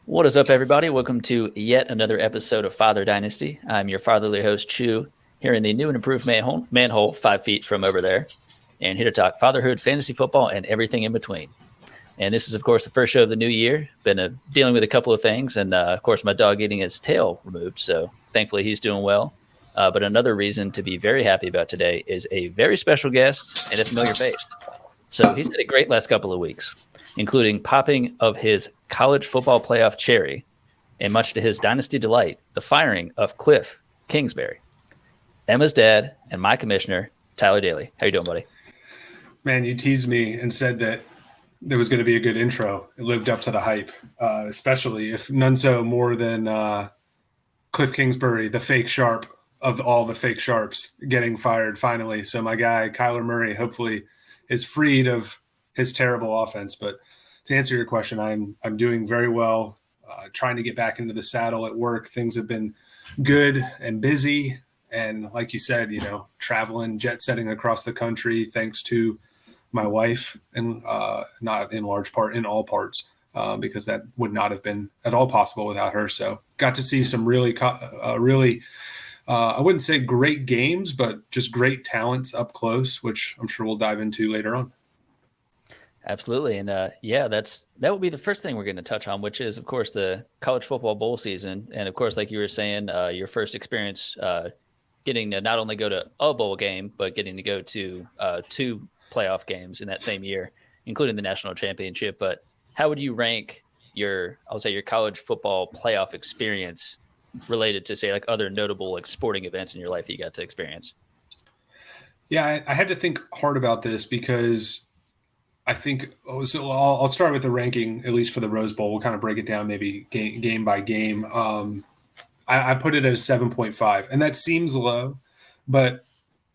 What is up, everybody? Welcome to yet another episode of Father Dynasty. I'm your fatherly host, Chu, here in the new and improved manhole 5 feet from over there, and here to talk fatherhood, fantasy football, and everything in between. And this is, of course, the first show of the new year. Been dealing with a couple of things, and, of course, my dog getting his tail removed, so thankfully he's doing well. But another reason to be very happy about today is a very special guest and a familiar face. So he's had a great last couple of weeks, including popping of his college football playoff cherry, and much to his dynasty delight, the firing of Cliff Kingsbury. Emma's dad and my commissioner, Tyler Daly. How you doing, buddy? Man, you teased me and said that there was going to be a good intro. It lived up to the hype, especially if none so more than Cliff Kingsbury, the fake sharp of all the fake sharps, getting fired finally. So my guy, Kyler Murray, hopefully is freed of his terrible offense. But to answer your question, I'm doing very well, trying to get back into the saddle at work. Things have been good and busy. And like you said, traveling, jet setting across the country, thanks to my wife, and not in large part, in all parts, because that would not have been at all possible without her. So got to see some really, I wouldn't say great games, but just great talents up close, which I'm sure we'll dive into later on. Absolutely. And that would be the first thing we're going to touch on, which is, of course, the college football bowl season. And of course, like you were saying, your first experience getting to not only go to a bowl game, but getting to go to 2 playoff games in that same year, including the national championship. But how would you rank your college football playoff experience related to, say, like other notable sporting events in your life that you got to experience? Yeah, I had to think hard about this because I think so. I'll start with the ranking, at least for the Rose Bowl. We'll kind of break it down maybe game by game. I put it at a 7.5, and that seems low, but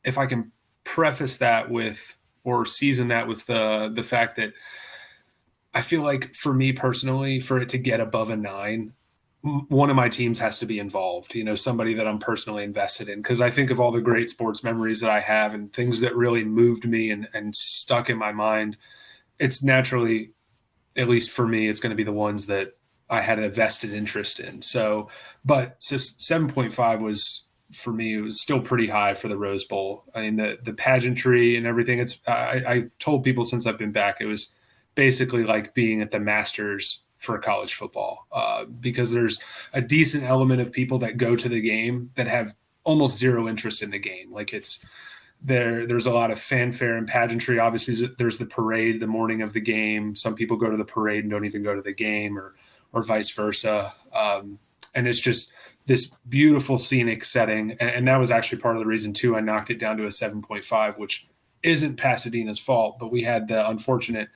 if I can preface that with, or season that with the fact that I feel like for me personally, for it to get above a 9, one of my teams has to be involved, somebody that I'm personally invested in. Because I think of all the great sports memories that I have and things that really moved me and stuck in my mind. It's naturally, at least for me, it's going to be the ones that I had a vested interest in. So 7.5 was, for me, it was still pretty high for the Rose Bowl. I mean, the pageantry and everything, I've told people since I've been back, it was basically like being at the Masters for college football, because there's a decent element of people that go to the game that have almost zero interest in the game. Like there's a lot of fanfare and pageantry. Obviously, there's the parade the morning of the game. Some people go to the parade and don't even go to the game, or vice versa. And it's just this beautiful scenic setting. And that was actually part of the reason, too, I knocked it down to a 7.5, which isn't Pasadena's fault, but we had the unfortunate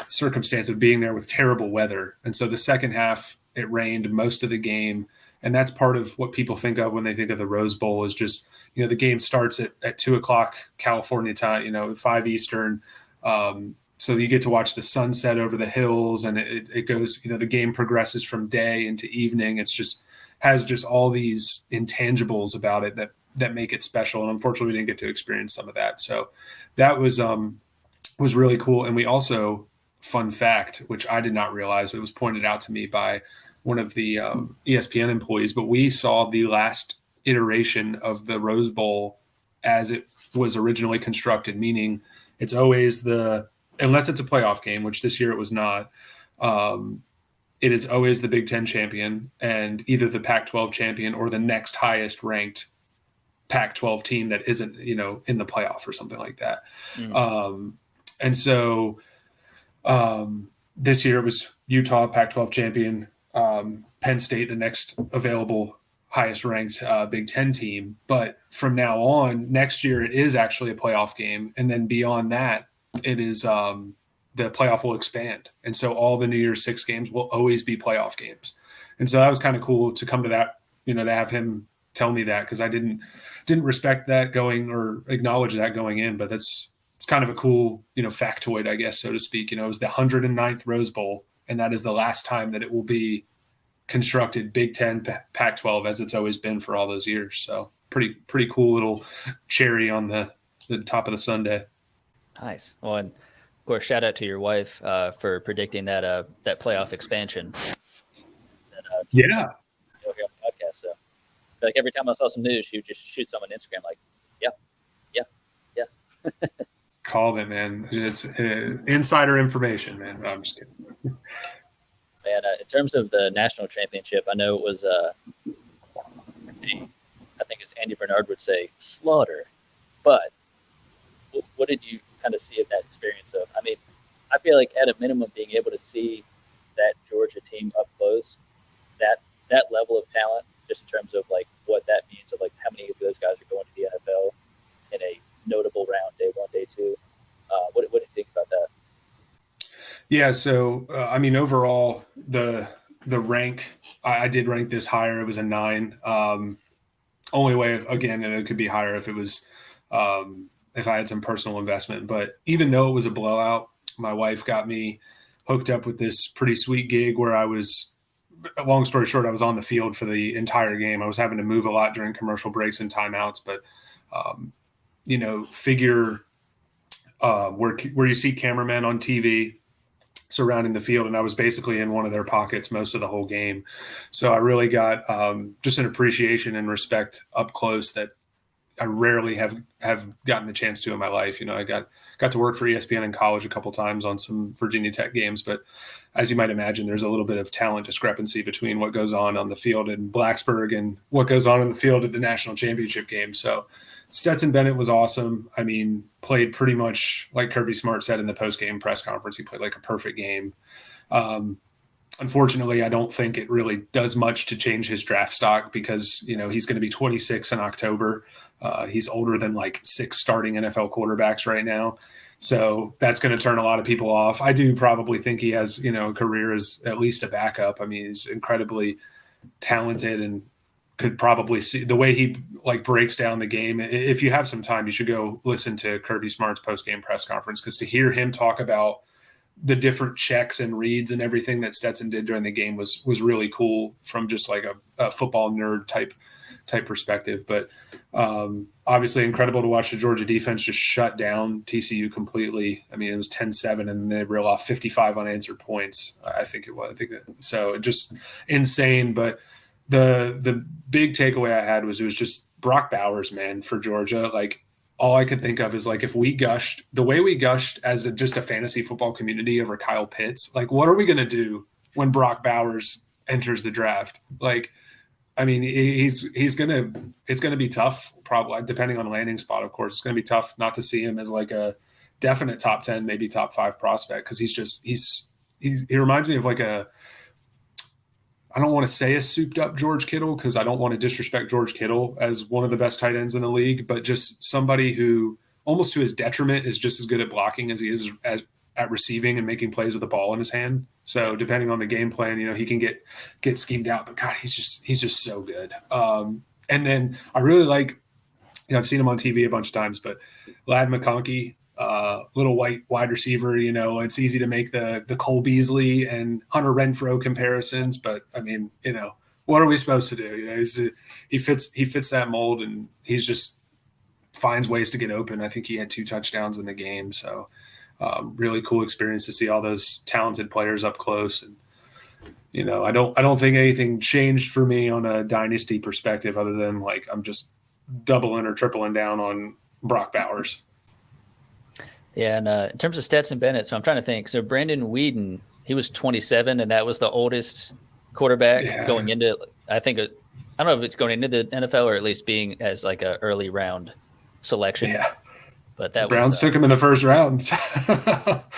circumstance of being there with terrible weather. And so the second half, it rained most of the game. And that's part of what people think of when they think of the Rose Bowl, is just, the game starts at 2 o'clock California time, 5 Eastern. So you get to watch the sunset over the hills, and it goes, the game progresses from day into evening. It's just has just all these intangibles about it that make it special. And unfortunately, we didn't get to experience some of that. So that was really cool. And we also, fun fact, which I did not realize, but it was pointed out to me by one of the ESPN employees, but we saw the last iteration of the Rose Bowl as it was originally constructed, meaning it's always unless it's a playoff game, which this year it was not, it is always the Big Ten champion and either the Pac-12 champion or the next highest ranked Pac-12 team that isn't, in the playoff or something like that. And so this year it was Utah, Pac-12 champion, Penn State, the next available highest ranked Big Ten team. But from now on, next year, it is actually a playoff game. And then beyond that, it is the playoff will expand. And so all the New Year's Six games will always be playoff games. And so that was kind of cool to come to that, to have him tell me that, because I didn't respect that going or acknowledge that going in. But it's kind of a cool, factoid, I guess, so to speak. It was the 109th Rose Bowl, and that is the last time that it will be constructed Big Ten, Pac-12 as it's always been for all those years. So pretty cool little cherry on the top of the sundae. Nice. Well, and of course, shout out to your wife for predicting that playoff expansion. Yeah. Here on the podcast. So, like every time I saw some news, she would just shoot someone on Instagram like, "Yeah. Called it, man. It's insider information, man. No, I'm just kidding. Man, in terms of the national championship, I know it was, I think as Andy Bernard would say, slaughter. But what did you kind of see of that experience of? I mean, I feel like at a minimum, being able to see that Georgia team up close, that level of talent, just in terms of like what that means of like how many of those guys are going to the NFL in a notable round, day one, day two. What do you think about that? Yeah, so I mean, overall, the rank, I did rank this higher. It was a 9. Only way, again, it could be higher if it was if I had some personal investment. But even though it was a blowout, my wife got me hooked up with this pretty sweet gig where I was, long story short, I was on the field for the entire game. I was having to move a lot during commercial breaks and timeouts, but figure where you see cameramen on TV surrounding the field, and I was basically in one of their pockets most of the whole game. So I really got just an appreciation and respect up close that I rarely have gotten the chance to in my life. I got to work for ESPN in college a couple times on some Virginia Tech games, but as you might imagine, there's a little bit of talent discrepancy between what goes on the field in Blacksburg and what goes on in the field at the national championship game. So Stetson Bennett was awesome. I mean, played pretty much like Kirby Smart said in the post-game press conference. He played like a perfect game. Unfortunately, I don't think it really does much to change his draft stock because, he's going to be 26 in October. He's older than like 6 starting NFL quarterbacks right now. So that's going to turn a lot of people off. I do probably think he has, a career as at least a backup. I mean, he's incredibly talented and could probably see the way he like breaks down the game. If you have some time, you should go listen to Kirby Smart's post-game press conference, because to hear him talk about the different checks and reads and everything that Stetson did during the game was really cool from just like a football nerd type perspective. But obviously incredible to watch the Georgia defense just shut down TCU completely. I mean, it was 10-7 and they reeled off 55 unanswered points. I think it was. So just insane. But the big takeaway I had was it was just Brock Bowers, man, for Georgia. Like, all I could think of is like if we gushed the way we gushed as just a fantasy football community over Kyle Pitts, like what are we going to do when Brock Bowers enters the draft? Like, I mean, it's going to be tough, probably depending on landing spot. Of course, it's going to be tough not to see him as like a definite top 10, maybe top 5 prospect. Cause he reminds me of like I don't want to say a souped up George Kittle because I don't want to disrespect George Kittle as one of the best tight ends in the league, but just somebody who almost to his detriment is just as good at blocking as he is at receiving and making plays with the ball in his hand. So depending on the game plan, he can get schemed out, but God, he's just so good. And then I really like, I've seen him on TV a bunch of times, but Ladd McConkey, little white wide receiver, it's easy to make the Cole Beasley and Hunter Renfrow comparisons, but I mean, what are we supposed to do? He fits that mold, and he's just finds ways to get open. I think he had 2 touchdowns in the game. So really cool experience to see all those talented players up close. And, I don't think anything changed for me on a dynasty perspective other than like, I'm just doubling or tripling down on Brock Bowers. Yeah, and in terms of Stetson Bennett, so I'm trying to think. So Brandon Whedon, he was 27, and that was the oldest quarterback going into, I think, I don't know if it's going into the NFL or at least being as like an early round selection. Yeah. But that Browns took him in the first round. So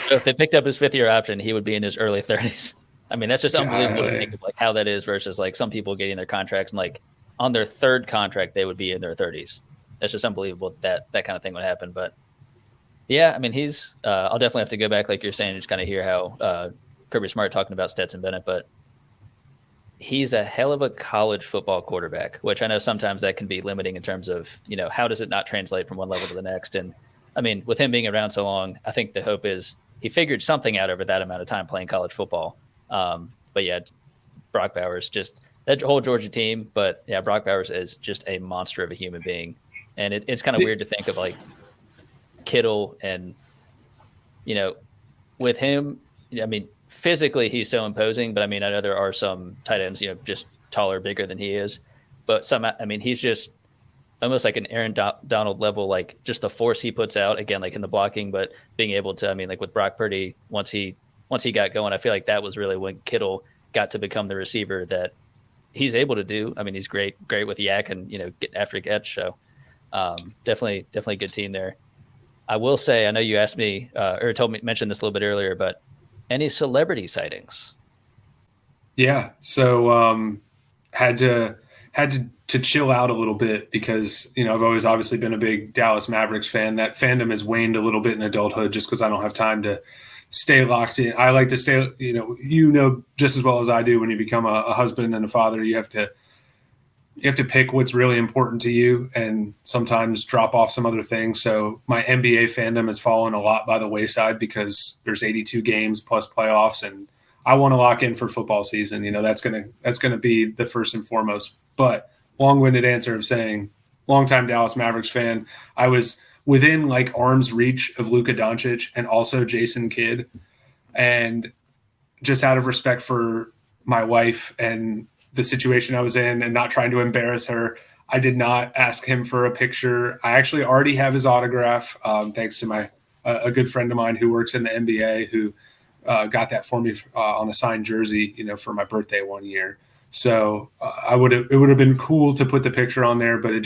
if they picked up his 5th-year option, he would be in his early 30s. I mean, that's just unbelievable to think of like how that is versus like some people getting their contracts and like on their 3rd contract, they would be in their 30s. That's just unbelievable that kind of thing would happen. But yeah, I mean, he's I'll definitely have to go back, like you're saying, just kind of hear how Kirby Smart talking about Stetson Bennett, but he's a hell of a college football quarterback, which I know sometimes that can be limiting in terms of, how does it not translate from one level to the next? And I mean, with him being around so long, I think the hope is he figured something out over that amount of time playing college football. But yeah, Brock Bowers, just that whole Georgia team. But yeah, Brock Bowers is just a monster of a human being. And it's kind of weird to think of like Kittle and, with him, I mean, physically he's so imposing, but I mean, I know there are some tight ends, just taller, bigger than he is. But he's just almost like an Aaron Donald level, like just the force he puts out, again, like in the blocking, but being able to, like with Brock Purdy, once he got going, I feel like that was really when Kittle got to become the receiver that he's able to do. I mean, he's great with yak and, get after catch. So definitely a good team there. I will say, I know you asked me or mentioned this a little bit earlier, but any celebrity sightings? Yeah. So had to chill out a little bit because, I've always obviously been a big Dallas Mavericks fan. That fandom has waned a little bit in adulthood just because I don't have time to stay locked in. I like to stay, just as well as I do, when you become a husband and a father, you have to pick what's really important to you and sometimes drop off some other things. So my NBA fandom has fallen a lot by the wayside because there's 82 games plus playoffs, and I want to lock in for football season. That's going to be the first and foremost. But long-winded answer of saying longtime Dallas Mavericks fan. I was within like arm's reach of Luka Doncic and also Jason Kidd. And just out of respect for my wife and the situation I was in and not trying to embarrass her, I did not ask him for a picture. I actually already have his autograph, thanks to a good friend of mine who works in the NBA who got that for me on a signed jersey, for my birthday one year. So it would have been cool to put the picture on there, but it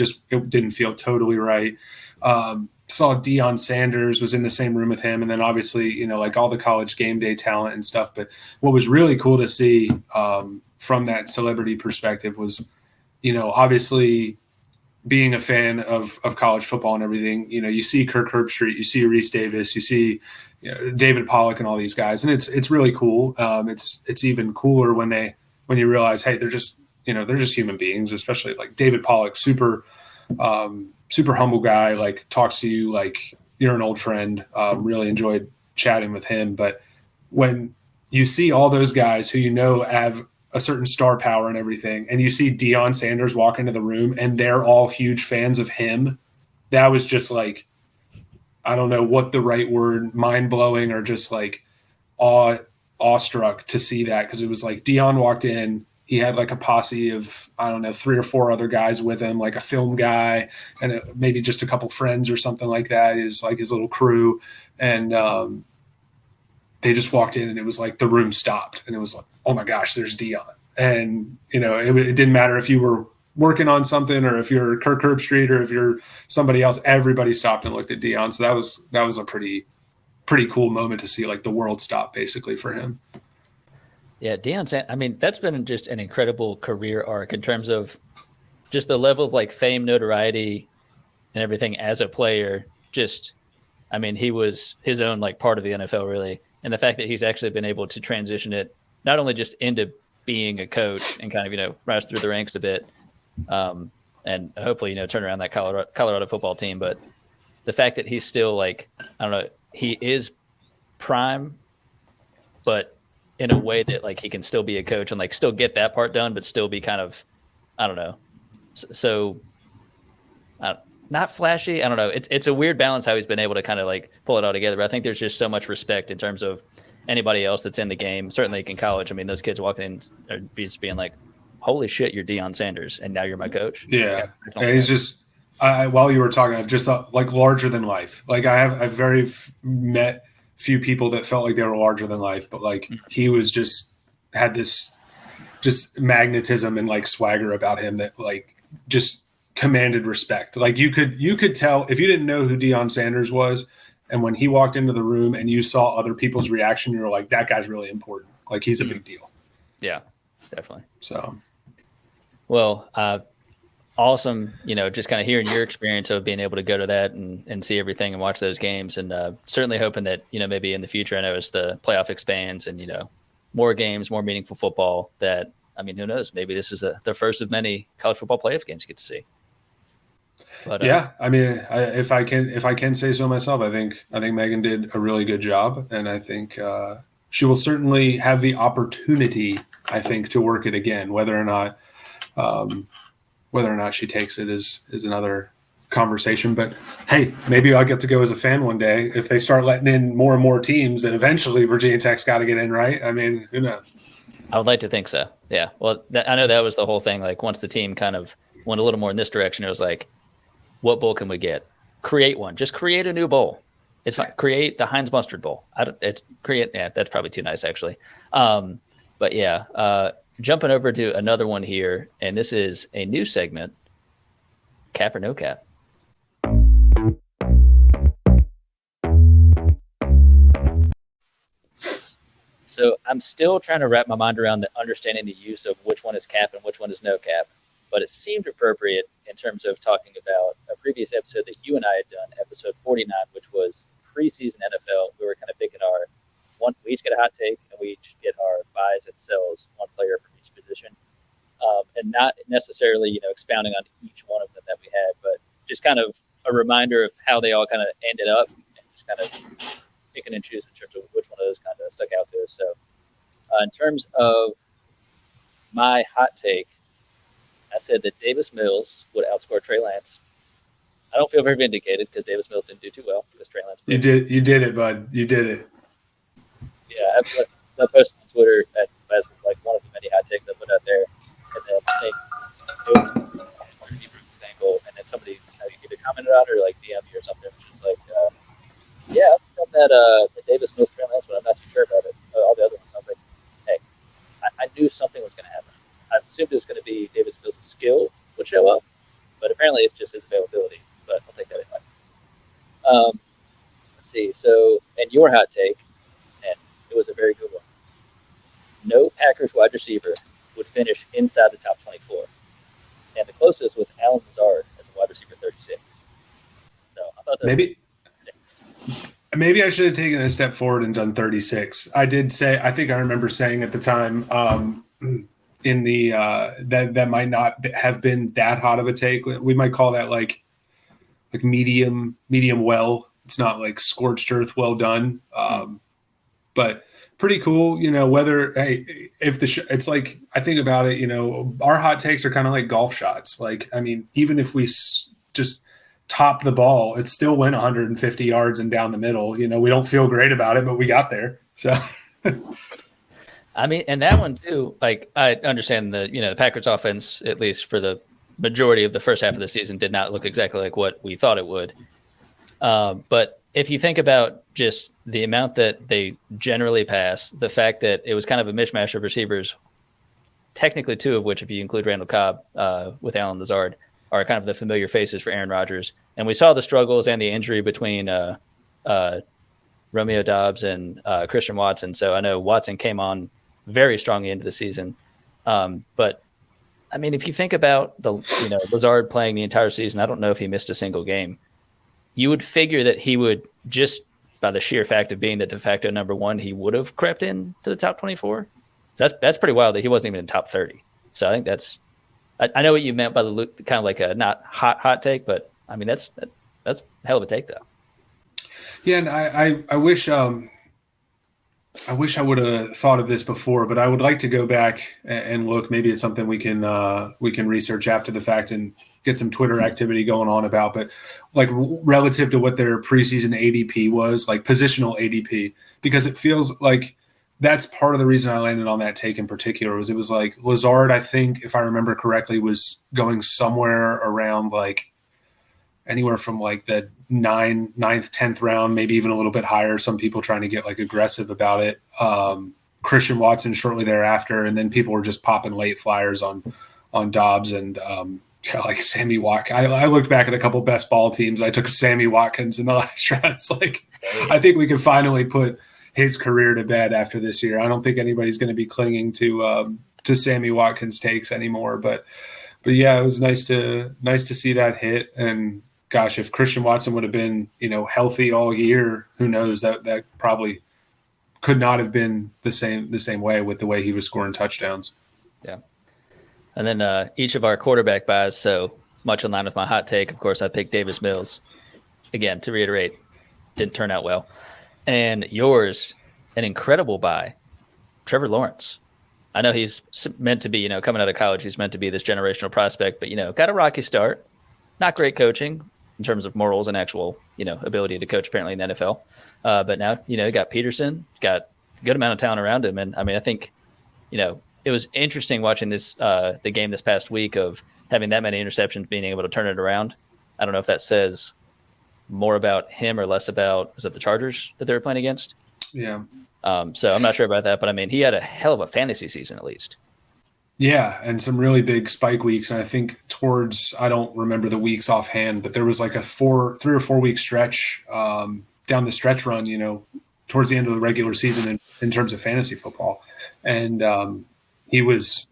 didn't feel totally right. Saw Deion Sanders, was in the same room with him, and then obviously, like all the college game day talent and stuff. But what was really cool to see from that celebrity perspective was, obviously being a fan of college football and everything, you see Kirk Herbstreit, you see Reese Davis, you see David Pollock and all these guys. And it's really cool. It's even cooler when you realize, hey, they're just human beings, especially like David Pollock, super humble guy, like talks to you like you're an old friend. Really enjoyed chatting with him. But when you see all those guys who have a certain star power and everything, and you see Deion Sanders walk into the room and they're all huge fans of him, that was just like, I don't know what the right word, mind-blowing or just like awestruck to see that, because it was like Deion walked in, he had like a posse of, I don't know, 3 or 4 other guys with him, like a film guy and maybe just a couple friends or something like that, is like his little crew. And they just walked in and it was like the room stopped and it was like, oh my gosh, there's Deion. And, it didn't matter if you were working on something or if you're Kirk Herbstreit or if you're somebody else, everybody stopped and looked at Deion. So that was a pretty cool moment to see, like the world stop basically for him. Yeah, Deion, that's been just an incredible career arc in terms of just the level of like fame, notoriety, and everything as a player. He was his own like part of the NFL really. And the fact that he's actually been able to transition it not only just into being a coach and kind of, rise through the ranks a bit, and hopefully, turn around that Colorado football team, but the fact that he's still like, I don't know, he is prime, but in a way that like he can still be a coach and like still get that part done, but still be kind of, I don't know. So not flashy. I don't know. It's a weird balance how he's been able to kind of like pull it all together. But I think there's just so much respect in terms of anybody else that's in the game, certainly like in college. Those kids walking in are just being like, holy shit, you're Deion Sanders, and now you're my coach. Yeah. And he's just, while you were talking, I've just thought like larger than life. Like I've met few people that felt like they were larger than life, but like he was had this just magnetism and like swagger about him that like just commanded respect. Like you could tell if you didn't know who Deion Sanders was, and when he walked into the room and you saw other people's reaction, you were like, that guy's really important. Like he's a big deal. Yeah, definitely. So, well, awesome. Just kind of hearing your experience of being able to go to that and see everything and watch those games, and certainly hoping that, maybe in the future, I know as the playoff expands and, more games, more meaningful football, that, who knows, maybe this is the first of many college football playoff games you get to see. But, yeah, if I can say so myself, I think Megan did a really good job, and I think she will certainly have the opportunity, I think, to work it again. Whether or not she takes it is another conversation. But hey, maybe I'll get to go as a fan one day if they start letting in more and more teams. And eventually, Virginia Tech's got to get in, right? I mean, who knows? I would like to think so. Yeah. Well, I know that was the whole thing. Like once the team kind of went a little more in this direction, it was like, what bowl can we get? Create one. Just create a new bowl. It's fine. Create the Heinz Mustard Bowl. Yeah, that's probably too nice actually. But yeah, jumping over to another one here, and this is a new segment, Cap or No Cap. So I'm still trying to wrap my mind around the understanding the use of which one is cap and which one is no cap. But it seemed appropriate in terms of talking about a previous episode that you and I had done, episode 49, which was preseason NFL. We were kind of picking we each get a hot take, and we each get our buys and sells, one player from each position. And not necessarily, expounding on each one of them that we had, but just kind of a reminder of how they all kind of ended up, and just kind of picking and choosing in terms of which one of those kind of stuck out to us. So in terms of my hot take, I said that Davis Mills would outscore Trey Lance. I don't feel very vindicated because Davis Mills didn't do too well because Trey Lance. You did it, bud. You did it. Yeah, I posted on Twitter as like one of the many hot takes I put out there, and then I think it was a deep angle, and then somebody either commented on it or like DM me or something, which is like, yeah, I've done that Davis Mills Trey Lance, but I'm not too sure about it. All the other ones, I was like, hey, I knew something was going to happen. I assumed it was going to be Davis Mills' skill would show up, but apparently it's just his availability. But I'll take that anyway. Let's see. So, and your hot take, and it was a very good one. No Packers wide receiver would finish inside the top 24, and the closest was Allen Lazard as a wide receiver 36. So I thought that maybe I should have taken a step forward and done 36. I think I remember saying at the time. In the that might not have been that hot of a take. We might call that like medium well. It's not like scorched earth well done, but pretty cool. It's like I think about it. Our hot takes are kind of like golf shots. Like I mean, even if we just top the ball, it still went 150 yards and down the middle. We don't feel great about it, but we got there. So. I mean, and that one too, like I understand the Packers offense, at least for the majority of the first half of the season, did not look exactly like what we thought it would. But if you think about just the amount that they generally pass, the fact that it was kind of a mishmash of receivers, technically two of which, if you include Randall Cobb with Allen Lazard, are kind of the familiar faces for Aaron Rodgers. And we saw the struggles and the injury between Romeo Doubs and Christian Watson. So I know Watson came on very strongly into the season. But I mean, if you think about Lazard playing the entire season, I don't know if he missed a single game. You would figure that he would, just by the sheer fact of being the de facto number one, he would have crept into the top 24. So that's pretty wild that he wasn't even in top 30. So I think I know what you meant by the kind of like a not hot take, but I mean, that's a hell of a take though. Yeah. And I wish I would have thought of this before, but I would like to go back and look. Maybe it's something we can research after the fact and get some Twitter activity going on about. But like relative to what their preseason ADP was, like positional ADP, because it feels like that's part of the reason I landed on that take in particular. It was like Lazard, I think, if I remember correctly, was going somewhere around like anywhere from like the 9th, 10th round, maybe even a little bit higher. Some people trying to get like aggressive about it. Christian Watson shortly thereafter, and then people were just popping late flyers on Dobbs and like Sammy Watkins. I looked back at a couple best ball teams. I took Sammy Watkins in the last round. It's like I think we can finally put his career to bed after this year. I don't think anybody's going to be clinging to Sammy Watkins takes anymore. But yeah, it was nice to see that hit. And gosh, if Christian Watson would have been, healthy all year, who knows? That probably could not have been the same way with the way he was scoring touchdowns. Yeah. And then each of our quarterback buys, so much in line with my hot take, of course, I picked Davis Mills. Again, to reiterate, didn't turn out well. And yours, an incredible buy, Trevor Lawrence. I know he's meant to be, coming out of college, he's meant to be this generational prospect, but, got a rocky start. Not great coaching in terms of morals and actual, ability to coach apparently in the NFL. But now, you got Peterson, got a good amount of talent around him. And I mean, I think, it was interesting watching this, the game this past week of having that many interceptions, being able to turn it around. I don't know if that says more about him or less about, is it the Chargers that they were playing against? Yeah. So I'm not sure about that, but I mean, he had a hell of a fantasy season at least. Yeah, and some really big spike weeks. And I think I don't remember the weeks offhand, but there was like a 3 or 4 week stretch down the stretch run, towards the end of the regular season in terms of fantasy football. And he was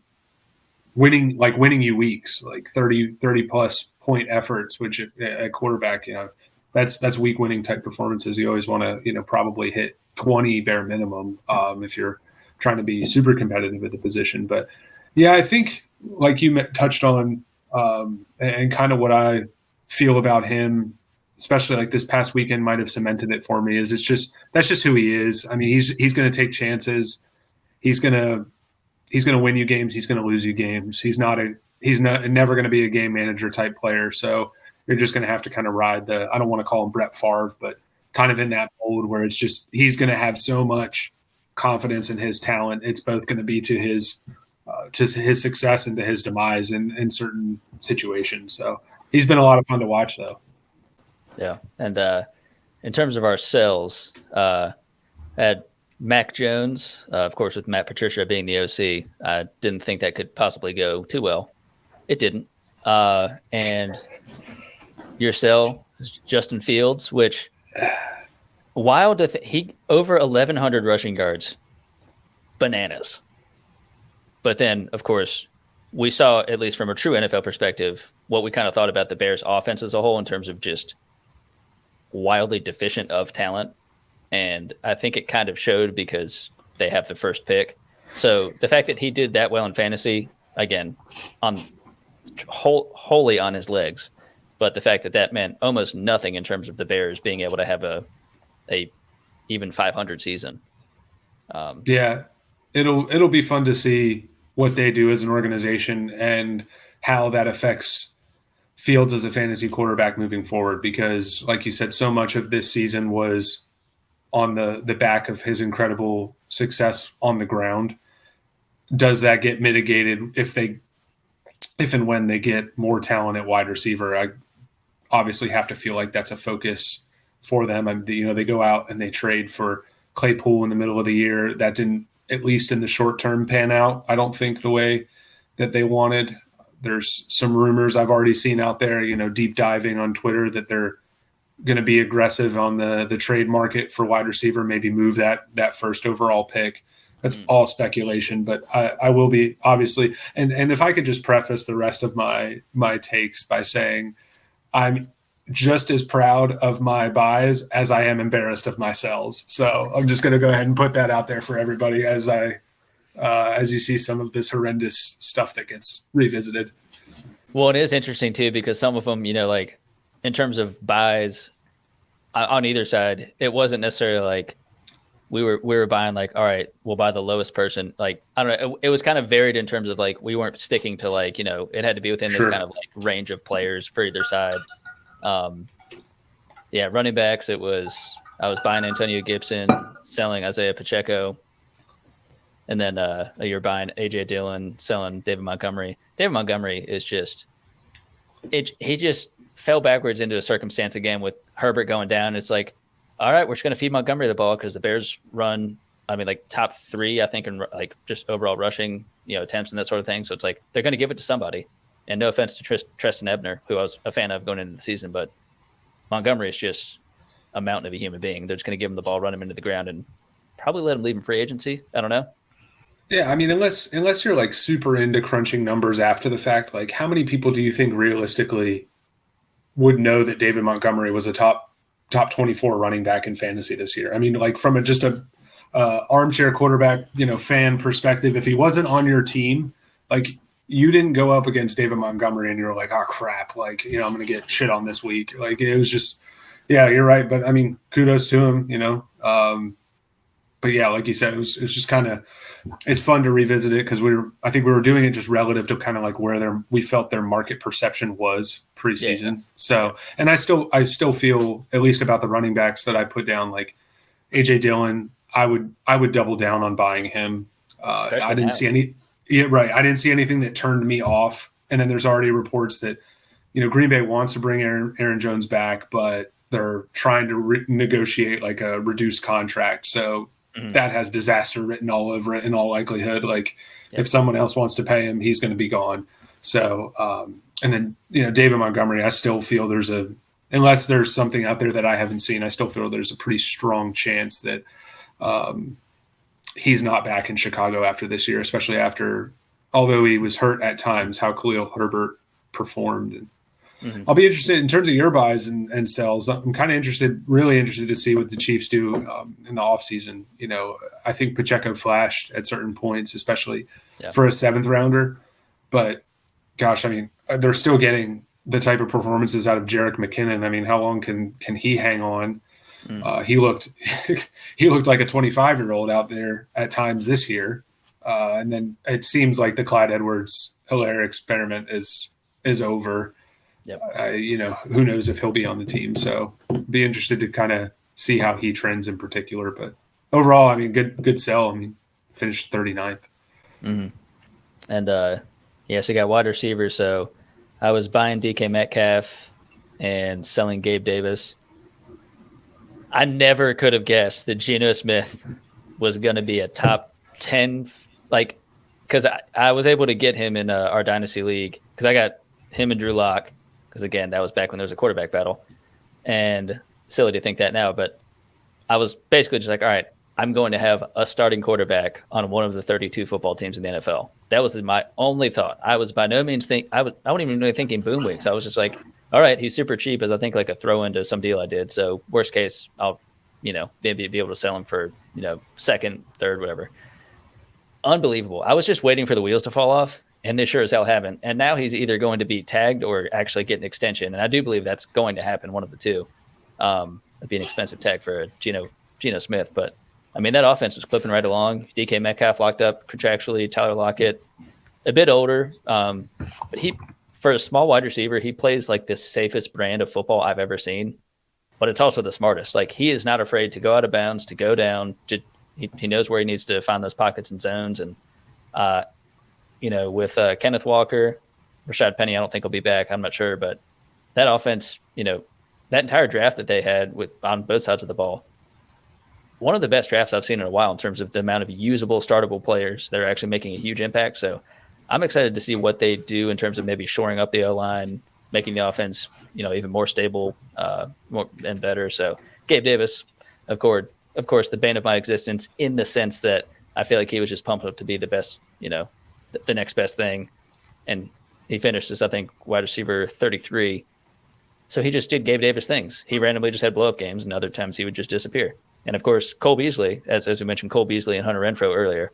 winning you weeks, like 30 plus point efforts, which at quarterback, that's week winning type performances. You always want to, probably hit 20 bare minimum if you're trying to be super competitive at the position. But yeah, I think like you touched on and kind of what I feel about him, especially like this past weekend might have cemented it for me, is that's just who he is. I mean, he's going to take chances. He's going to win you games. He's going to lose you games. He's never going to be a game manager type player. So you're just going to have to kind of ride I don't want to call him Brett Favre, but kind of in that mold where it's just, he's going to have so much confidence in his talent. It's both going to be to his success and to his demise in certain situations. So he's been a lot of fun to watch though. Yeah. And in terms of our sells, had Mac Jones, of course, with Matt Patricia being the OC, I didn't think that could possibly go too well. It didn't. And your sell is Justin Fields, which wild to he over 1,100 rushing yards, bananas. But then, of course, we saw, at least from a true NFL perspective, what we kind of thought about the Bears' offense as a whole in terms of just wildly deficient of talent. And I think it kind of showed because they have the first pick. So the fact that he did that well in fantasy, again, wholly on his legs, but the fact that meant almost nothing in terms of the Bears being able to have a even 500 season. Yeah, it'll be fun to see what they do as an organization and how that affects Fields as a fantasy quarterback moving forward. Because, like you said, so much of this season was on the back of his incredible success on the ground. Does that get mitigated if and when they get more talent at wide receiver? I obviously have to feel like that's a focus for them. They go out and they trade for Claypool in the middle of the year. That didn't, at least in the short term, pan out, I don't think, the way that they wanted. There's some rumors I've already seen out there, deep diving on Twitter, that they're going to be aggressive on the trade market for wide receiver, maybe move that first overall pick. That's all speculation, but I will be, obviously. And if I could just preface the rest of my takes by saying I'm just as proud of my buys as I am embarrassed of my sells. So I'm just going to go ahead and put that out there for everybody as you see some of this horrendous stuff that gets revisited. Well, it is interesting too, because some of them, like in terms of buys on either side, it wasn't necessarily like we were buying like, all right, we'll buy the lowest person. Like, I don't know. It was kind of varied in terms of like, we weren't sticking to like, it had to be within this kind of like range of players for either side. Running backs, I was buying Antonio Gibson, selling Isiah Pacheco. And then you're buying AJ Dillon, selling David Montgomery. David Montgomery is he just fell backwards into a circumstance again with Herbert going down. It's like, all right, we're just going to feed Montgomery the ball because the Bears run, like top 3, I think, in like just overall rushing, attempts and that sort of thing. So it's like they're going to give it to somebody. And no offense to Treston Ebner, who I was a fan of going into the season, but Montgomery is just a mountain of a human being. They're just going to give him the ball, run him into the ground, and probably let him leave in free agency. I don't know. Yeah, I mean, unless you're like super into crunching numbers after the fact, like how many people do you think realistically would know that David Montgomery was a top 24 running back in fantasy this year? I mean, like from a armchair quarterback, fan perspective, if he wasn't on your team, like you didn't go up against David Montgomery and you're like, oh crap, like, I'm going to get shit on this week. Like it was just, yeah, you're right. But I mean, kudos to him, yeah, like you said, it was just kind of, it's fun to revisit it because I think we were doing it just relative to kind of like where we felt their market perception was preseason. Yeah. So, and I still feel, at least about the running backs that I put down, like AJ Dillon, I would double down on buying him. I didn't see any. Yeah, right. I didn't see anything that turned me off. And then there's already reports that, Green Bay wants to bring Aaron Jones back, but they're trying to negotiate like a reduced contract. So that has disaster written all over it in all likelihood. Like if someone else wants to pay him, he's going to be gone. So, and then, David Montgomery, I still feel unless there's something out there that I haven't seen, I still feel there's a pretty strong chance that he's not back in Chicago after this year, especially after, although he was hurt at times, how Khalil Herbert performed. And I'll be interested in terms of your buys and sells. I'm kind of really interested to see what the Chiefs do in the offseason. I think Pacheco flashed at certain points, especially for a seventh rounder. But gosh, I mean, they're still getting the type of performances out of Jerick McKinnon. I mean, how long can he hang on? He looked like a 25-year-old out there at times this year. And then it seems like the Clyde Edwards-Helaire experiment is over. Yep. Who knows if he'll be on the team. So be interested to kind of see how he trends in particular. But overall, I mean, good sell. I mean, finished 39th. Mm-hmm. And, so you got wide receivers. So I was buying DK Metcalf and selling Gabe Davis. I never could have guessed that Geno Smith was going to be a top 10, because I was able to get him in our Dynasty League because I got him and Drew Lock. Because, again, that was back when there was a quarterback battle. And silly to think that now, but I was basically just like, all right, I'm going to have a starting quarterback on one of the 32 football teams in the NFL. That was my only thought. I was by no means I wasn't even really thinking boom weeks. I was just like, all right, he's super cheap as I think like a throw into some deal I did. So worst case, I'll, maybe be able to sell him for, second, third, whatever. Unbelievable. I was just waiting for the wheels to fall off. And they sure as hell haven't. And now he's either going to be tagged or actually get an extension. And I do believe that's going to happen, one of the two. It'd be an expensive tag for Geno Smith. But, I mean, that offense was clipping right along. DK Metcalf locked up contractually. Tyler Lockett, a bit older. But for a small wide receiver, he plays like the safest brand of football I've ever seen. But it's also the smartest. Like, he is not afraid to go out of bounds, to go down. He knows where he needs to find those pockets and zones. And, with Kenneth Walker, Rashad Penny, I don't think he'll be back. I'm not sure. But that offense, that entire draft that they had on both sides of the ball, one of the best drafts I've seen in a while in terms of the amount of usable, startable players that are actually making a huge impact. So I'm excited to see what they do in terms of maybe shoring up the O-line, making the offense, even more stable more and better. So Gabe Davis, of course, the bane of my existence in the sense that I feel like he was just pumped up to be the best, the next best thing. And he finished as, I think, wide receiver 33. So he just did Gabe Davis things. He randomly just had blow-up games, and other times he would just disappear. And, of course, Cole Beasley, as we mentioned, Cole Beasley and Hunter Renfrow earlier.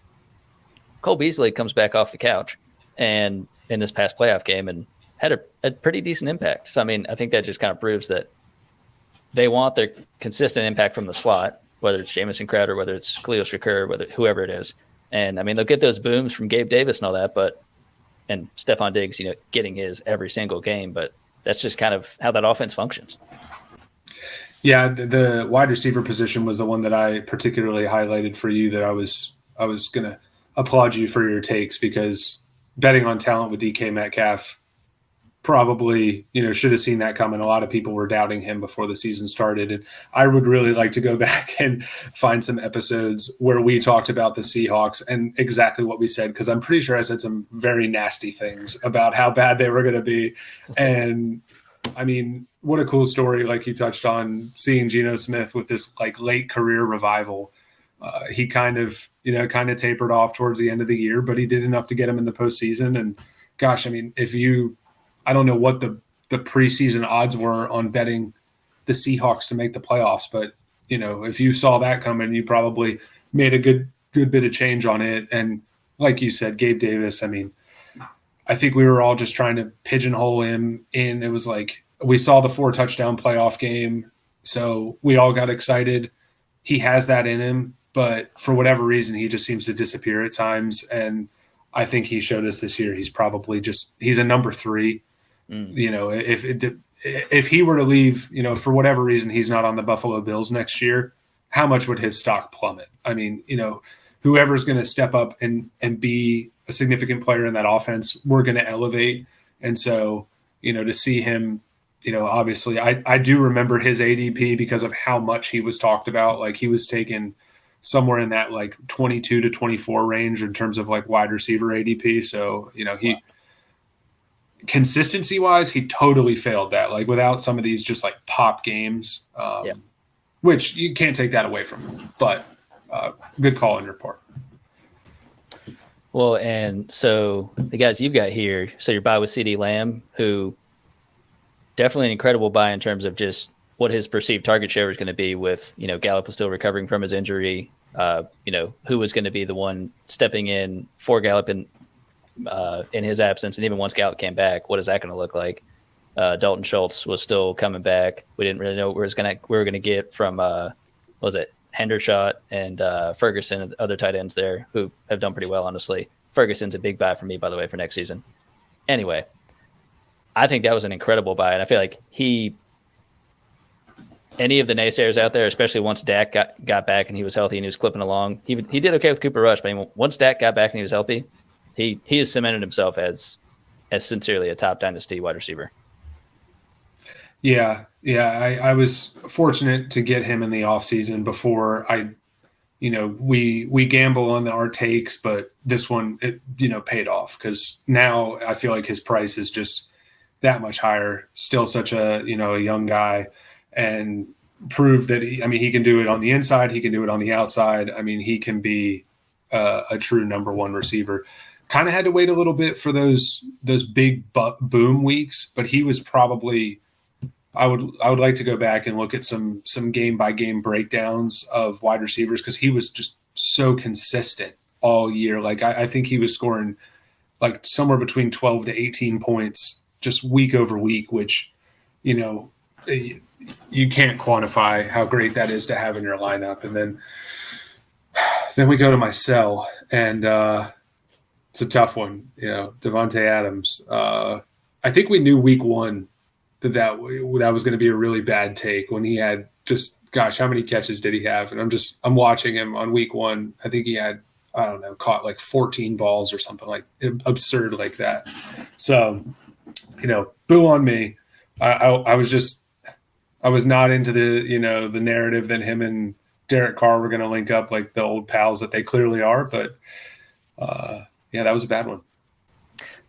Cole Beasley comes back off the couch and in this past playoff game and had a pretty decent impact. So, I mean, I think that just kind of proves that they want their consistent impact from the slot, whether it's Jamison Crowder, whether it's Khalil Shakur, whoever it is. And, I mean, they'll get those booms from Gabe Davis and all that, and Stephon Diggs, getting his every single game. But that's just kind of how that offense functions. Yeah, the wide receiver position was the one that I particularly highlighted for you that I was going to applaud you for your takes, because betting on talent with DK Metcalf probably, should have seen that coming. A lot of people were doubting him before the season started. And I would really like to go back and find some episodes where we talked about the Seahawks and exactly what we said, because I'm pretty sure I said some very nasty things about how bad they were going to be. And I mean, what a cool story, like you touched on, seeing Geno Smith with this like late career revival. He kind of tapered off towards the end of the year, but he did enough to get him in the postseason. And gosh, I mean, I don't know what the preseason odds were on betting the Seahawks to make the playoffs, but if you saw that coming, you probably made a good bit of change on it. And like you said, Gabe Davis, I mean, I think we were all just trying to pigeonhole him in. It was like we saw the 4-touchdown playoff game, so we all got excited. He has that in him, but for whatever reason, he just seems to disappear at times. And I think he showed us this year he's probably he's a number 3. You know, if he were to leave, you know, for whatever reason he's not on the Buffalo Bills next year, how much would his stock plummet? I mean, you know, whoever's going to step up and be a significant player in that offense, we're going to elevate. And so, you know, to see him, you know, obviously I do remember his ADP because of how much he was talked about. Like he was taken somewhere in that like 22 to 24 range in terms of like wide receiver ADP. So, you know, consistency wise, he totally failed that. Like without some of these just like pop games, which you can't take that away from him. But good call on your part. Well, and so the guys you've got here, so your buy with CeeDee Lamb, who definitely an incredible buy in terms of just what his perceived target share is going to be with, you know, Gallup was still recovering from his injury. You know, who was going to be the one stepping in for Gallup in his absence, and even once Gallup came back, what is that going to look like? Dalton Schultz was still coming back. We didn't really know what we were going to get from what was it, Hendershot and Ferguson and other tight ends there who have done pretty well, honestly. Ferguson's a big buy for me, by the way, for next season. Anyway, I think that was an incredible buy, and I feel like any of the naysayers out there, especially once Dak got back and he was healthy and he was clipping along, he did okay with Cooper Rush, but once Dak got back and he was healthy, he has cemented himself as sincerely a top dynasty wide receiver. Yeah. I was fortunate to get him in the offseason before we gamble on our takes, but this one, paid off because now I feel like his price is just that much higher. Still such a young guy, and proved that he can do it on the inside. He can do it on the outside. I mean, he can be a true number 1 receiver. Kind of had to wait a little bit for those big boom weeks, but he was probably. I would like to go back and look at some game by game breakdowns of wide receivers because he was just so consistent all year. Like I think he was scoring like somewhere between 12 to 18 points just week over week, which you can't quantify how great that is to have in your lineup. And then we go to my sell, and it's a tough one. Davante Adams. I think we knew week 1 that was going to be a really bad take when he had just, gosh, how many catches did he have? And I'm watching him on week 1. I think he had, I don't know, caught like 14 balls or something like absurd like that. So, boo on me. I was not into the narrative that him and Derek Carr were going to link up like the old pals that they clearly are. But that was a bad one.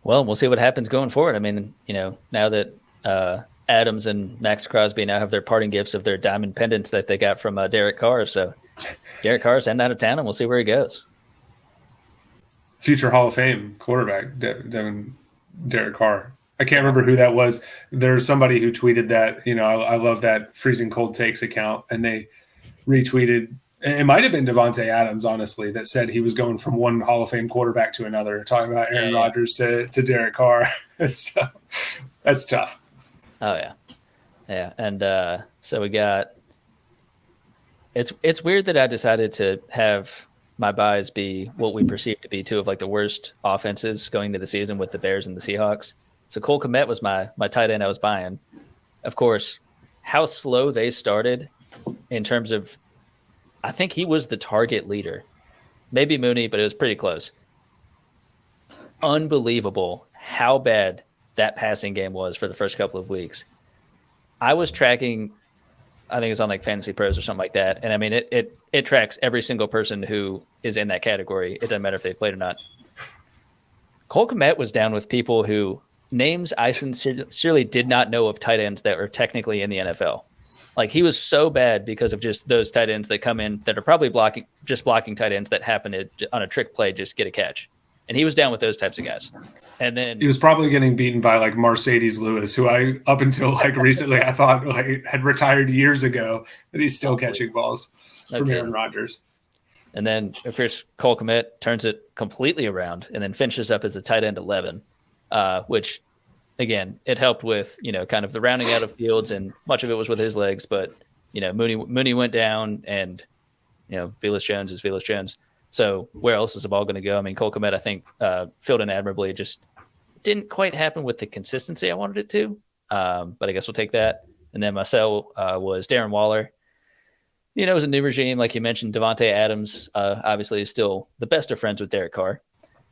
Well, we'll see what happens going forward. I mean, now that Adams and Max Crosby now have their parting gifts of their diamond pendants that they got from Derek Carr. So Derek Carr's heading out of town, and we'll see where he goes. Future Hall of Fame quarterback, Derek Carr. I can't remember who that was. There's somebody who tweeted that, I love that Freezing Cold Takes account, and they retweeted. It might have been Davante Adams, honestly, that said he was going from one Hall of Fame quarterback to another, talking about Aaron Rodgers to Derek Carr. So that's tough. Oh, yeah. Yeah, and so we got – it's weird that I decided to have my buys be what we perceive to be 2 of like the worst offenses going into the season with the Bears and the Seahawks. So Cole Kmet was my tight end I was buying. Of course, how slow they started in terms of – I think he was the target leader. Maybe Mooney, but it was pretty close. Unbelievable how bad that passing game was for the first couple of weeks. I was tracking, I think it's on like Fantasy Pros or something like that. And I mean, it tracks every single person who is in that category. It doesn't matter if they played or not. Cole Kmet was down with people who names I sincerely did not know of tight ends that were technically in the NFL. Like he was so bad because of just those tight ends that come in that are probably blocking tight ends that happen to, on a trick play, just get a catch. And he was down with those types of guys. And then he was probably getting beaten by like Mercedes Lewis, who I, up until like recently, I thought like had retired years ago, but he's still catching balls from Aaron Rodgers. And then, of course, Cole Kmet turns it completely around and then finishes up as a tight end 11, which, again, it helped with, kind of the rounding out of Fields, and much of it was with his legs. But, Mooney went down, and Velus Jones is Velus Jones. So where else is the ball going to go? I mean, Cole Kmet, I think, filled in admirably. It just didn't quite happen with the consistency I wanted it to. But I guess we'll take that. And then my sell was Darren Waller. It was a new regime. Like you mentioned, Davante Adams obviously is still the best of friends with Derek Carr.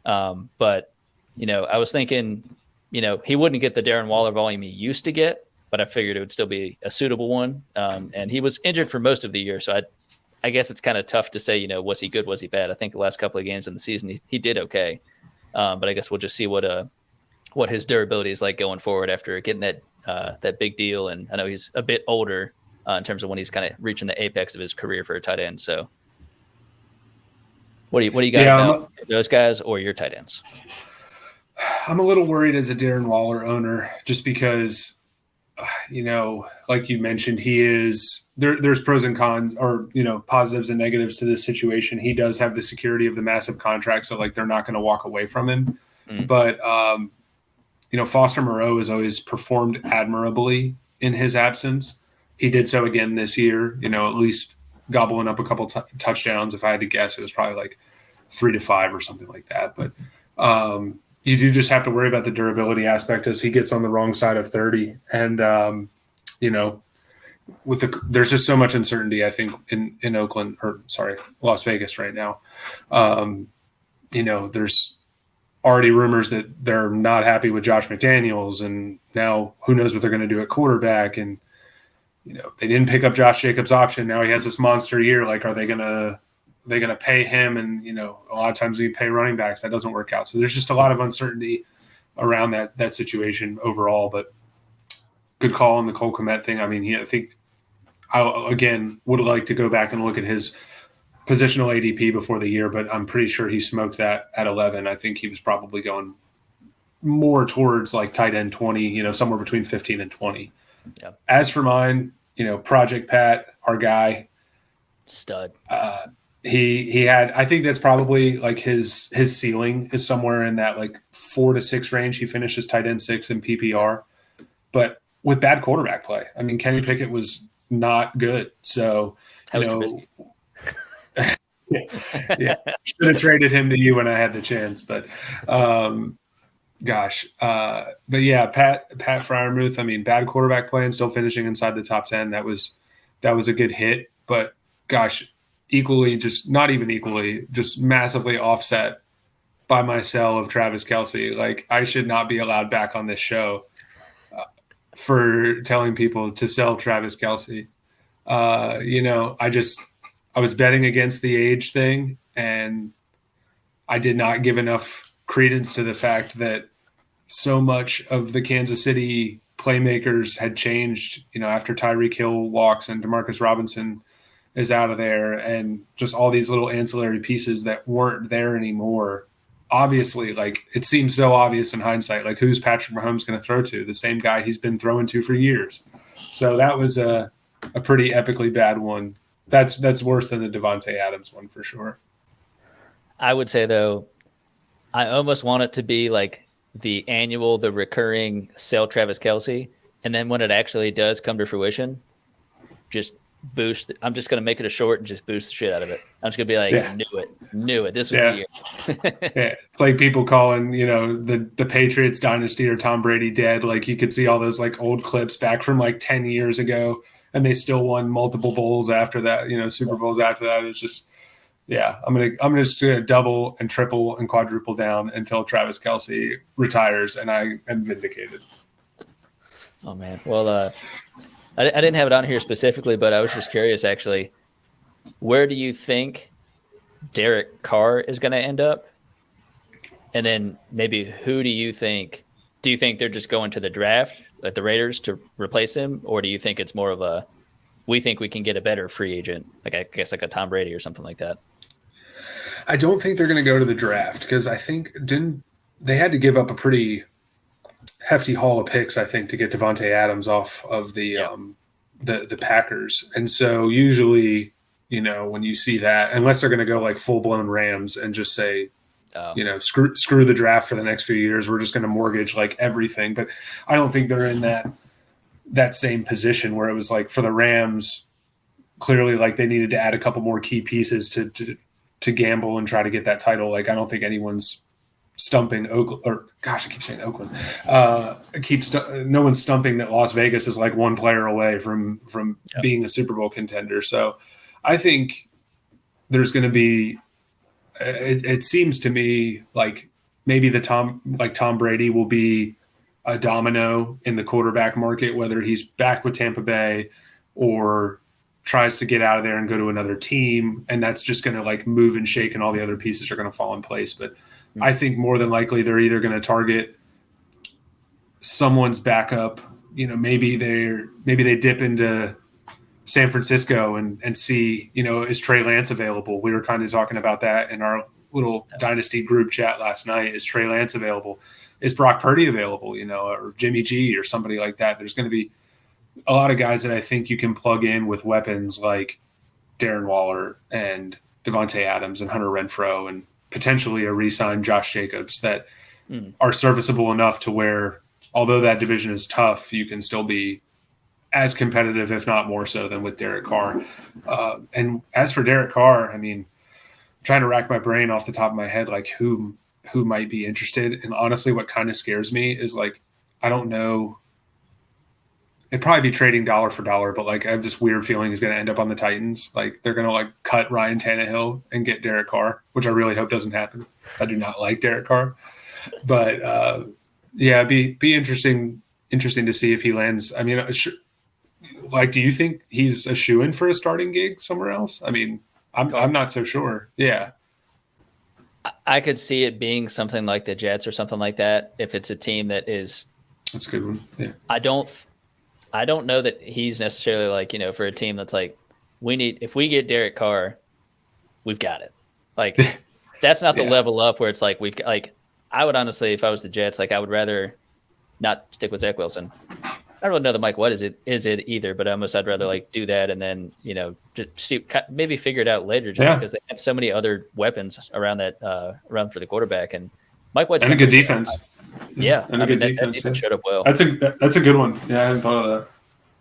But, I was thinking, he wouldn't get the Darren Waller volume he used to get, but I figured it would still be a suitable one. And he was injured for most of the year. So I guess it's kind of tough to say, was he good? Was he bad? I think the last couple of games in the season, he did okay. But I guess we'll just see what his durability is like going forward after getting that big deal. And I know he's a bit older in terms of when he's kind of reaching the apex of his career for a tight end. So what do you got about those guys or your tight ends? I'm a little worried as a Darren Waller owner, just because, like you mentioned, he is there's pros and cons, or, positives and negatives to this situation. He does have the security of the massive contract. So like, they're not going to walk away from him, but, Foster Moreau has always performed admirably in his absence. He did so again this year, at least gobbling up a couple touchdowns. If I had to guess, it was probably like 3 to 5 or something like that. But you do just have to worry about the durability aspect as he gets on the wrong side of 30. And, there's just so much uncertainty, I think, in Oakland, or sorry, Las Vegas right now. There's already rumors that they're not happy with Josh McDaniels, and now who knows what they're going to do at quarterback. And, they didn't pick up Josh Jacobs' option. Now he has this monster year. Like, are they going to pay him? And, a lot of times we pay running backs, that doesn't work out. So there's just a lot of uncertainty around that situation overall. But good call on the Cole Kmet thing. I mean, I think I, again, would like to go back and look at his positional ADP before the year, but I'm pretty sure he smoked that at 11. I think he was probably going more towards like tight end 20, somewhere between 15 and 20. Yeah. As for mine, Project Pat, our guy, stud. He had, I think that's probably like his ceiling is somewhere in that like 4 to 6 range. He finishes tight end 6 in PPR, but with bad quarterback play. I mean, Kenny Pickett was not good. So, yeah, should have traded him to you when I had the chance, but but yeah, Pat Freiermuth, I mean, bad quarterback play and still finishing inside the top 10. That was a good hit, but gosh, not even equally, just massively offset by my sell of Travis Kelce. Like, I should not be allowed back on this show for telling people to sell Travis Kelce. I was betting against the age thing, and I did not give enough credence to the fact that so much of the Kansas City playmakers had changed, after Tyreek Hill walks and Demarcus Robinson is out of there, and just all these little ancillary pieces that weren't there anymore. Obviously, like, it seems so obvious in hindsight, like, who's Patrick Mahomes going to throw to? The same guy he's been throwing to for years. So that was a pretty epically bad one. That's worse than the Davante Adams one for sure. I would say, though, I almost want it to be like the recurring sell Travis Kelce, and then when it actually does come to fruition, just boost. I'm just going to make it a short and just boost the shit out of it. I'm just going to be like, knew it. This was the year. Yeah, it's like people calling, the Patriots dynasty or Tom Brady dead. Like, you could see all those like old clips back from like 10 years ago, and they still won multiple bowls after that, Super Bowls after that. It's just, I'm just gonna double and triple and quadruple down until Travis Kelce retires, and I am vindicated. Oh man, well, I didn't have it on here specifically, but I was just curious, actually. Where do you think Derek Carr is going to end up? And then maybe who do you think they're just going to the draft, like the Raiders, to replace him? Or do you think it's more of we think we can get a better free agent, like I guess like a Tom Brady or something like that? I don't think they're going to go to the draft, because I think they had to give up a pretty hefty haul of picks, I think, to get Davante Adams off of the Packers. And so usually, when you see that, unless they're going to go like full blown Rams and just say, screw the draft for the next few years, we're just going to mortgage like everything. But I don't think they're in that same position where it was like for the Rams, clearly like they needed to add a couple more key pieces to gamble and try to get that title. Like I don't think anyone's stumping Oakland, or gosh, I keep saying Oakland. No one's stumping that Las Vegas is like one player away from being a Super Bowl contender. So I think there's going to be. It seems to me like maybe Tom Brady will be a domino in the quarterback market, whether he's back with Tampa Bay or tries to get out of there and go to another team, and that's just going to like move and shake, and all the other pieces are going to fall in place. But I think more than likely they're either going to target someone's backup. Maybe they dip into San Francisco and see, is Trey Lance available? We were kind of talking about that in our little Dynasty group chat last night. Is Trey Lance available? Is Brock Purdy available? Or Jimmy G or somebody like that. There's going to be a lot of guys that I think you can plug in with weapons like Darren Waller and Davante Adams and Hunter Renfrow and potentially a re-signed Josh Jacobs that are serviceable enough to where, although that division is tough, you can still be as competitive, if not more so, than with Derek Carr. And as for Derek Carr, I mean, I'm trying to rack my brain off the top of my head, like who might be interested. And honestly, what kind of scares me is like, I don't know. It'd probably be trading dollar for dollar, but like I have this weird feeling he's going to end up on the Titans. Like they're going to like cut Ryan Tannehill and get Derek Carr, which I really hope doesn't happen. I do not like Derek Carr, but yeah, it'd be interesting to see if he lands. I mean, like, do you think he's a shoo-in for a starting gig somewhere else? I mean, I'm not so sure. Yeah. I could see it being something like the Jets or something like that. If it's a team that is, that's a good one. Yeah. I don't know that he's necessarily like, for a team that's like, if we get Derek Carr, we've got it. Like, that's not the level up where it's like, I would honestly, if I was the Jets, like I would rather not stick with Zach Wilson. I don't really know that Mike White is it either, but I'd rather like do that and then, just see, maybe figure it out later because they have so many other weapons around around for the quarterback, and Mike White's and a good defense. Yeah. And a good defense. That showed up well. That's a good one. Yeah. I hadn't thought of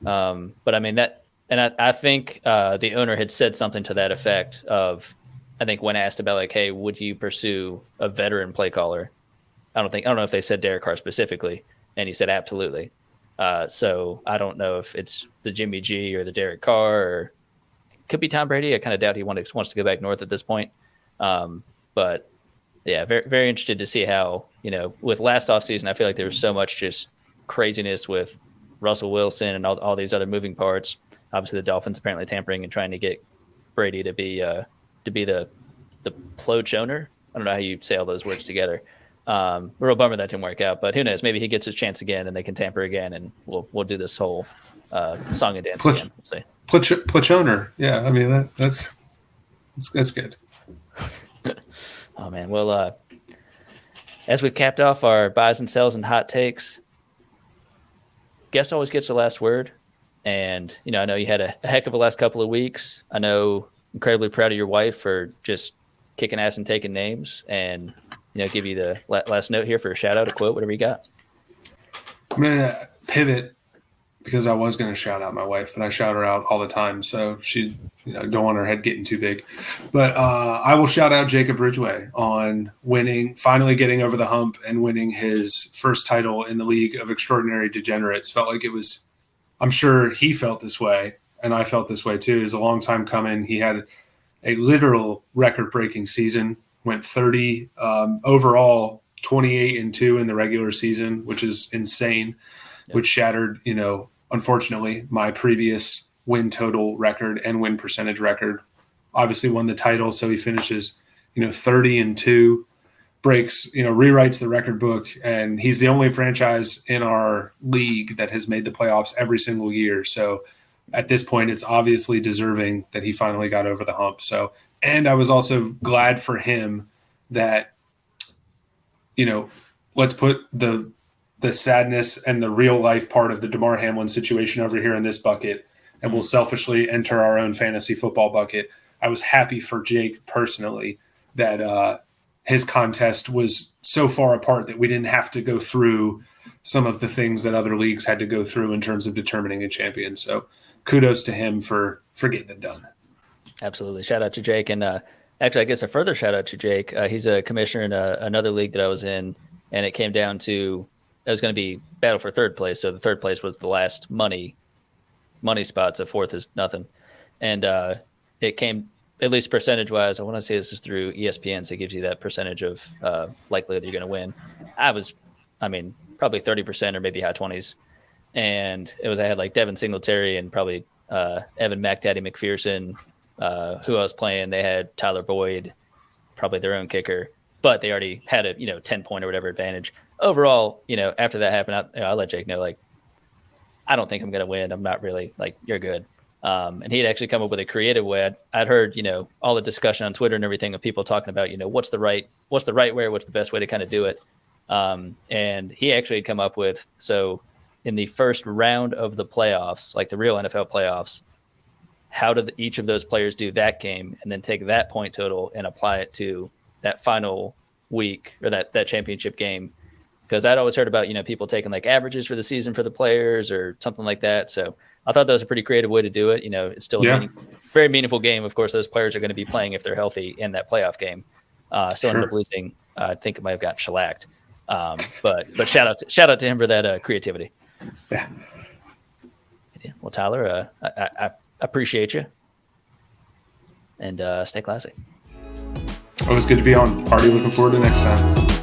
that. But I mean I think the owner had said something to that effect of, I think when asked about like, hey, would you pursue a veteran play caller? I don't know if they said Derek Carr specifically, and he said absolutely. So I don't know if it's the Jimmy G or the Derek Carr, or it could be Tom Brady. I kind of doubt he wants to go back north at this point. But yeah, very, very interested to see how, with last offseason, I feel like there was so much just craziness with Russell Wilson and all these other moving parts. Obviously the Dolphins apparently tampering and trying to get Brady to be the plode owner. I don't know how you say all those words together. Real bummer that didn't work out, but who knows? Maybe he gets his chance again, and they can tamper again, and we'll do this whole song and dance again. We'll see. Plachoner, yeah. I mean that's good. Oh man, well, as we capped off our buys and sells and hot takes, guest always gets the last word. And I know you had a heck of a last couple of weeks. I know incredibly proud of your wife for just kicking ass and taking names, and give you the last note here for a shout out, a quote, whatever you got. I'm going to pivot because I was going to shout out my wife, but I shout her out all the time. So she, don't want her head getting too big. But I will shout out Jacob Ridgway on finally getting over the hump and winning his first title in the League of Extraordinary Degenerates. Felt like it was, I'm sure he felt this way, and I felt this way too. It was a long time coming. He had a literal record-breaking season. Went 30 overall, 28-2 in the regular season, which is insane, which shattered, unfortunately, my previous win total record and win percentage record. Obviously won the title, so he finishes, 30-2, breaks, rewrites the record book, and he's the only franchise in our league that has made the playoffs every single year. So at this point, it's obviously deserving that he finally got over the hump. So, and I was also glad for him that, let's put the sadness and the real life part of the DeMar Hamlin situation over here in this bucket, and we'll selfishly enter our own fantasy football bucket. I was happy for Jake personally that his contest was so far apart that we didn't have to go through some of the things that other leagues had to go through in terms of determining a champion. So kudos to him for getting it done. Absolutely. Shout out to Jake. And actually, I guess a further shout out to Jake. He's a commissioner in another league that I was in, and it came down to it was going to be battle for third place. So the third place was the last money spot. So fourth is nothing. And it came, at least percentage wise, I want to say this is through ESPN, so it gives you that percentage of likelihood you're going to win. Probably 30% or maybe high 20s. And I had like Devin Singletary and probably Evan McDaddy McPherson, who I was playing. They had Tyler Boyd, probably their own kicker, but they already had a 10-point or whatever advantage. Overall, after that happened, I let Jake know, like, I don't think I'm going to win. I'm not really, like, you're good. And he had actually come up with a creative way. I'd heard, all the discussion on Twitter and everything of people talking about, what's the right way, what's the best way to kind of do it. And he actually had come up with, so in the first round of the playoffs, like the real NFL playoffs, how did each of those players do that game, and then take that point total and apply it to that final week or that championship game. Because I'd always heard about, people taking like averages for the season for the players or something like that. So I thought that was a pretty creative way to do it. It's still a very meaningful game. Of course, those players are going to be playing if they're healthy in that playoff game. Still ended up losing. I think it might have gotten shellacked. But shout out to him for that creativity. Yeah. Well, Tyler, I appreciate you, and stay classy. Always good to be on. Already looking forward to next time.